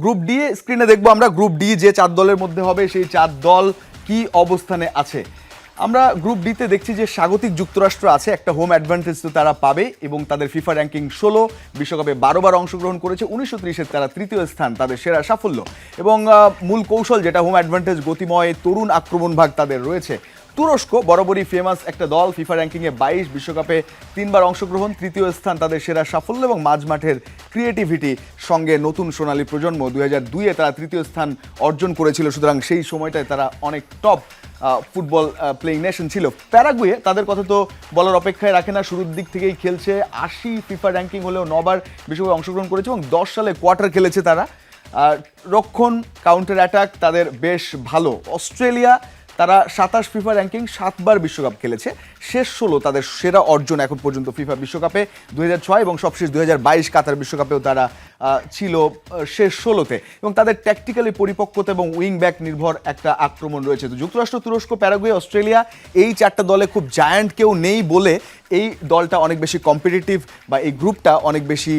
Group D স্ক্রিনে দেখবো আমরা গ্রুপ ডি যে 4 দলের মধ্যে হবে সেই 4 দল কি অবস্থানে আছে। আমরা গ্রুপ ডিতে দেখছি যে স্বাগতিক যুক্তরাষ্ট্র আছে, একটা হোম অ্যাডভান্টেজ তো তারা পাবে এবং তাদের ফিফা র্যাঙ্কিং 16, বিশ্বকাপে 12 বার অংশগ্রহণ করেছে, 1930-এর তারা তৃতীয় স্থান, তাদের সেরা সাফল্য এবং মূল কৌশল যেটা হোম অ্যাডভান্টেজ, গতিময় তরুণ আক্রমণ ভাগ তাদের রয়েছে। তুরস্ক বরাবরই ফেমাস একটা দল, ফিফা র্যাঙ্কিংয়ে 22, বিশ্বকাপে 3 বার অংশগ্রহণ, তৃতীয় স্থান, তাদের সেরা সাফল্য এবং মাঝমাঠের ক্রিয়েটিভিটি সঙ্গে নতুন সোনালী প্রজন্ম। 2002-এ তারা তৃতীয় স্থান অর্জন করেছিল, সুতরাং সেই সময়টায় তারা অনেক টপ ফুটবল প্লেইং নেশন ছিল। প্যারাগুয়ে তাদের কথা তো বলার অপেক্ষায় রাখে না, শুরুর দিক থেকেই খেলছে, 80 ফিফা র্যাঙ্কিং হলেও 9 বার বিশ্বকাপে অংশগ্রহণ করেছে এবং 10 সালে কোয়ার্টার খেলেছে তারা। রক্ষণ কাউন্টার অ্যাটাক তাদের বেশ ভালো। অস্ট্রেলিয়া তারা 27 ফিফা র্যাঙ্কিং, 7 বার বিশ্বকাপ খেলেছে, শেষ 16 তাদের সেরা অর্জন এখন পর্যন্ত ফিফা বিশ্বকাপে 2006 এবং সবশেষ 2022 কাতার বিশ্বকাপেও তারা ছিল শেষ 16তে এবং তাদের ট্যাকটিক্যালি পরিপক্কতা এবং উইং ব্যাক নির্ভর একটা আক্রমণ রয়েছে। তো যুক্তরাষ্ট্র, তুরস্ক, প্যারাগুয়ে, অস্ট্রেলিয়া এই 4টা দলে খুব জায়ান্ট কেউ নেই বলে এই দলটা অনেক বেশি কম্পিটিটিভ বা এই গ্রুপটা অনেক বেশি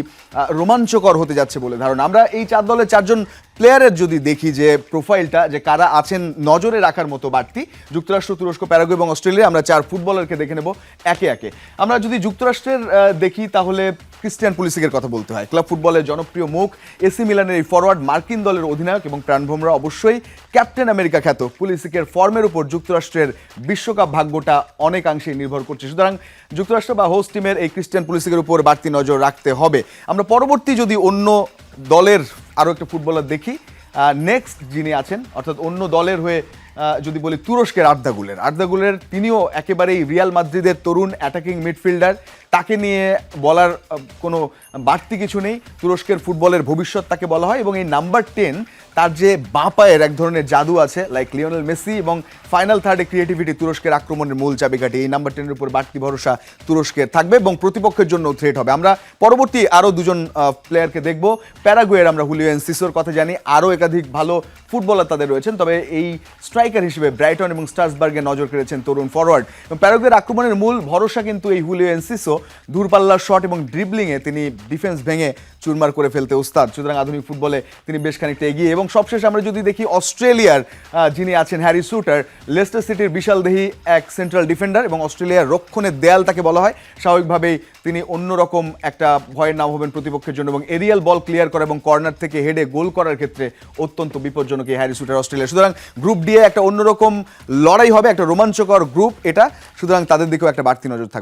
রোমাঞ্চকর হতে যাচ্ছে বলে ধারণা। আমরা এই 4 দলের 4 জন প্লেয়ারের যদি দেখি যে প্রোফাইলটা, যে কারা আছেন নজরে রাখার মতো বাড়তি, যুক্তরাষ্ট্র, তুরস্ক, প্যারাগুয়ে এবং অস্ট্রেলিয়া, আমরা 4 ফুটবলারকে দেখে নেব একে একে। আমরা যদি যুক্তরাষ্ট্রের দেখি তাহলে ক্রিস্টিয়ান পুলিসিকের কথা বলতে হয়, ক্লাব ফুটবলের জনপ্রিয় মুখ, এসি মিলানের এই ফরওয়ার্ড, মার্কিন দলের অধিনায়ক এবং প্রাণভোমরা অবশ্যই ক্যাপ্টেন আমেরিকা খ্যাত পুলিসিকের ফর্মের উপর যুক্তরাষ্ট্রের বিশ্বকাপ ভাগ্যটা অনেকাংশেই নির্ভর করছে। সুতরাং যুক্তরাষ্ট্র বা হোস্ট টিমের এই ক্রিস্টিয়ান পুলিসিকের উপর বাড়তি নজর রাখতে হবে। আমরা পরবর্তী যদি অন্য দলের আরও একটা ফুটবলার দেখি, নেক্সট যিনি আছেন অর্থাৎ অন্য দলের হয়ে যদি বলি তুরস্কের আর্দা গুলের, তিনিও একেবারেই রিয়াল মাদ্রিদের তরুণ অ্যাটাকিং মিডফিল্ডার, তাকে নিয়ে বলার কোনো বাড়তি কিছু নেই। তুরস্কের ফুটবলের ভবিষ্যৎ তাকে বলা হয় এবং এই নাম্বার 10 তার যে বাঁ পায়ের এক ধরনের জাদু আছে লাইক লিওনেল মেসি এবং ফাইনাল থার্ডে ক্রিয়েটিভিটি তুরস্কের আক্রমণের মূল চাবিকাঠি। এই নাম্বার 10-এর উপর বাড়তি ভরসা তুরস্কের থাকবে এবং প্রতিপক্ষের জন্য থ্রেট হবে। আমরা পরবর্তী আরও দুজন প্লেয়ারকে দেখব। প্যারাগুয়ের আমরা হুলিও এনসিসোর কথা জানি, আরও একাধিক ভালো ফুটবলার তাদের রয়েছেন, তবে এই স্ট্রাইকার হিসেবে ব্রাইটন এবং স্ট্রাসবার্গে নজর কেড়েছেন তরুণ ফরওয়ার্ড। এবং প্যারাগুয়ের আক্রমণের মূল ভরসা কিন্তু এই হুলিও এনসিসো, দূরপাল্লার শট এবং ড্রিবলিংয়ে তিনি ডিফেন্স ভেঙে চুরমার করে ফেলতে ওস্তাদ, সুতরাং আধুনিক ফুটবলে তিনি বেশ খানিকটা এগিয়ে। এবং সবশেষ আমরা যদি দেখি অস্ট্রেলিয়ার যিনি আছেন হ্যারি সুটার, লেস্টার সিটির বিশালদেহী এক সেন্ট্রাল ডিফেন্ডার এবং অস্ট্রেলিয়ার রক্ষণের দেয়াল তাকে বলা হয়। স্বাভাবিকভাবেই তিনি অন্যরকম একটা ভয়ের নাম হবেন প্রতিপক্ষের জন্য এবং এরিয়াল বল ক্লিয়ার করা এবং কর্নার থেকে হেডে গোল করার ক্ষেত্রে অত্যন্ত বিপজ্জনক এই হ্যারি সুটার অস্ট্রেলিয়া। সুতরাং গ্রুপ ডি একটা অন্যরকম লড়াই হবে, একটা রোমাঞ্চকর গ্রুপ এটা, সুতরাং তাদের দিকেও একটা বাড়তি নজর থাকবে।